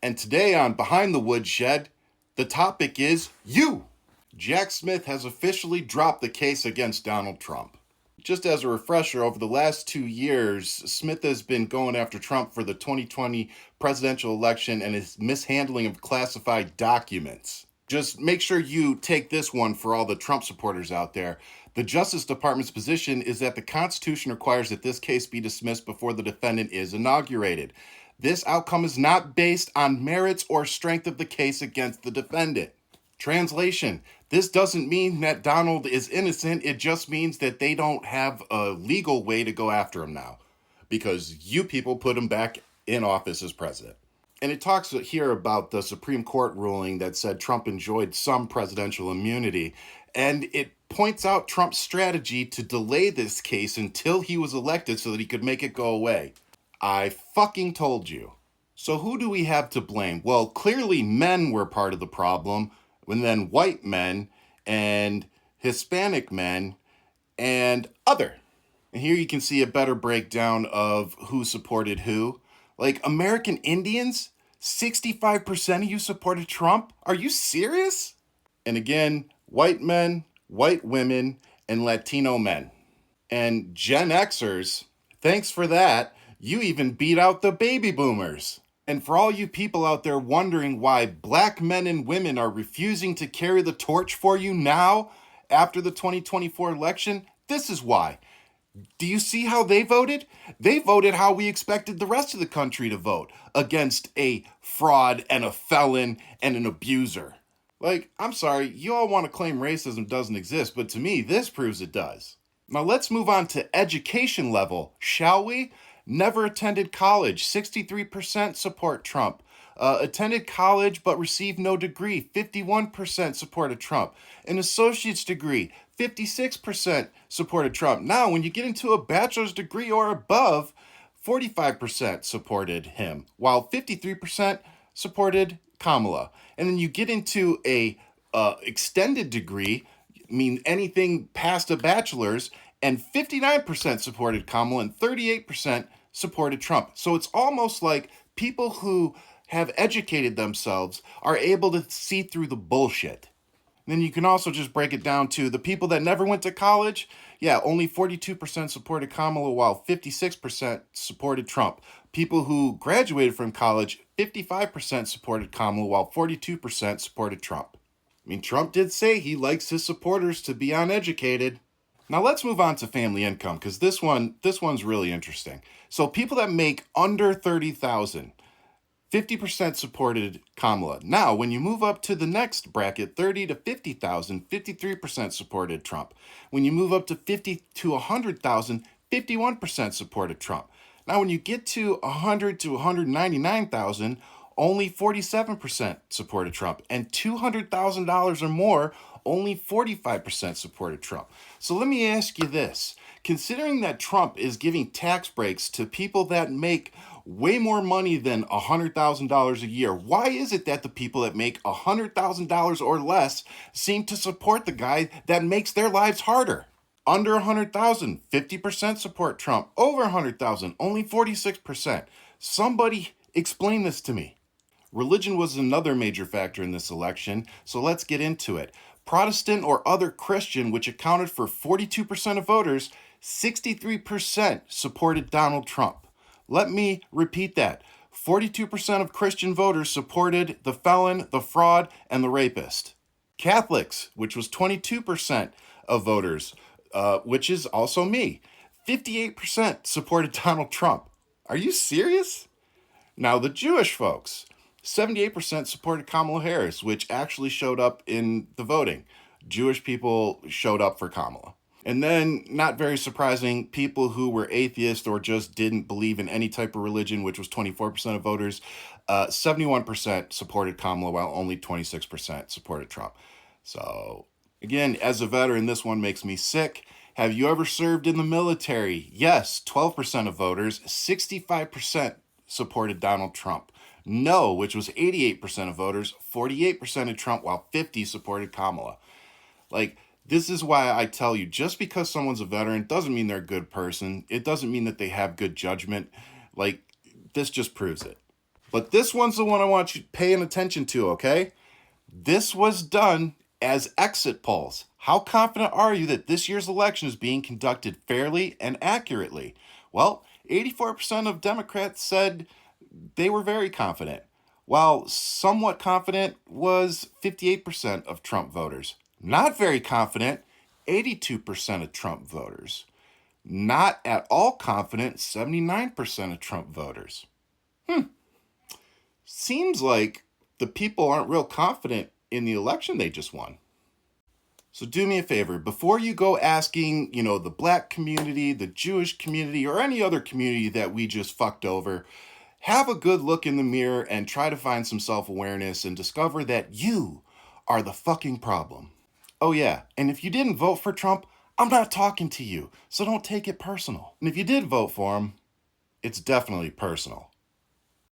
And today on Behind the Woodshed, the topic is you. Jack Smith has officially dropped the case against Donald Trump. Just as a refresher, over the last 2 years, Smith has been going after Trump for the 2020 presidential election and his mishandling of classified documents. Just make sure you take this one for all the Trump supporters out there. The Justice Department's position is that the Constitution requires that this case be dismissed before the defendant is inaugurated. This outcome is not based on merits or strength of the case against the defendant. Translation: this doesn't mean that Donald is innocent, it just means that they don't have a legal way to go after him now, because you people put him back in office as president. And it talks here about the Supreme Court ruling that said Trump enjoyed some presidential immunity, and it points out Trump's strategy to delay this case until he was elected so that he could make it go away. I fucking told you. So who do we have to blame? Well, clearly men were part of the problem, and then white men and Hispanic men and other. And here you can see a better breakdown of who supported who. Like American Indians, 65% of you supported Trump? Are you serious? And again, white men, white women, and Latino men. And Gen Xers, thanks for that. You even beat out the baby boomers. And for all you people out there wondering why black men and women are refusing to carry the torch for you now, after the 2024 election, this is why. Do you see how they voted? They voted how we expected the rest of the country to vote, against a fraud and a felon and an abuser. Like, I'm sorry, you all want to claim racism doesn't exist, but to me, this proves it does. Now let's move on to education level, shall we? Never attended college, 63% support Trump. Attended college but received no degree, 51% supported Trump. An associate's degree, 56% supported Trump. Now, when you get into a bachelor's degree or above, 45% supported him, while 53% supported Kamala. And then you get into a extended degree, anything past a bachelor's, and 59% supported Kamala and 38% supported Trump. So it's almost like people who have educated themselves are able to see through the bullshit. And then you can also just break it down to the people that never went to college. Yeah, only 42% supported Kamala while 56% supported Trump. People who graduated from college, 55% supported Kamala while 42% supported Trump. Trump did say he likes his supporters to be uneducated. Now let's move on to family income, because this one's really interesting. So people that make under $30,000, 50% supported Kamala. Now, when you move up to the next bracket, 30 to 50,000, 53% supported Trump. When you move up to 50 to 100,000, 51% supported Trump. Now, when you get to 100 to 199,000, only 47% supported Trump, and $200,000 or more, only 45% supported Trump. So let me ask you this. Considering that Trump is giving tax breaks to people that make way more money than $100,000 a year, why is it that the people that make $100,000 or less seem to support the guy that makes their lives harder? Under 100,000, 50% support Trump. Over 100,000, only 46%. Somebody explain this to me. Religion was another major factor in this election, so let's get into it. Protestant or other Christian, which accounted for 42% of voters, 63% supported Donald Trump. Let me repeat that. 42% of Christian voters supported the felon, the fraud, and the rapist. Catholics, which was 22% of voters, which is also me, 58% supported Donald Trump. Are you serious? Now the Jewish folks, 78% supported Kamala Harris, which actually showed up in the voting. Jewish people showed up for Kamala. And then, not very surprising, people who were atheist or just didn't believe in any type of religion, which was 24% of voters, 71% supported Kamala, while only 26% supported Trump. So, again, as a veteran, this one makes me sick. Have you ever served in the military? Yes, 12% of voters, 65% supported Donald Trump. No, which was 88% of voters, 48% of Trump, while 50% supported Kamala. Like, this is why I tell you, just because someone's a veteran doesn't mean they're a good person. It doesn't mean that they have good judgment. Like, this just proves it. But this one's the one I want you paying attention to, okay? This was done as exit polls. How confident are you that this year's election is being conducted fairly and accurately? Well, 84% of Democrats said they were very confident, while somewhat confident was 58% of Trump voters. Not very confident, 82% of Trump voters. Not at all confident, 79% of Trump voters. Seems like the people aren't real confident in the election they just won. So do me a favor, before you go asking, the black community, the Jewish community, or any other community that we just fucked over, have a good look in the mirror and try to find some self-awareness and discover that you are the fucking problem. Oh yeah, and if you didn't vote for Trump, I'm not talking to you, so don't take it personal. And if you did vote for him, it's definitely personal.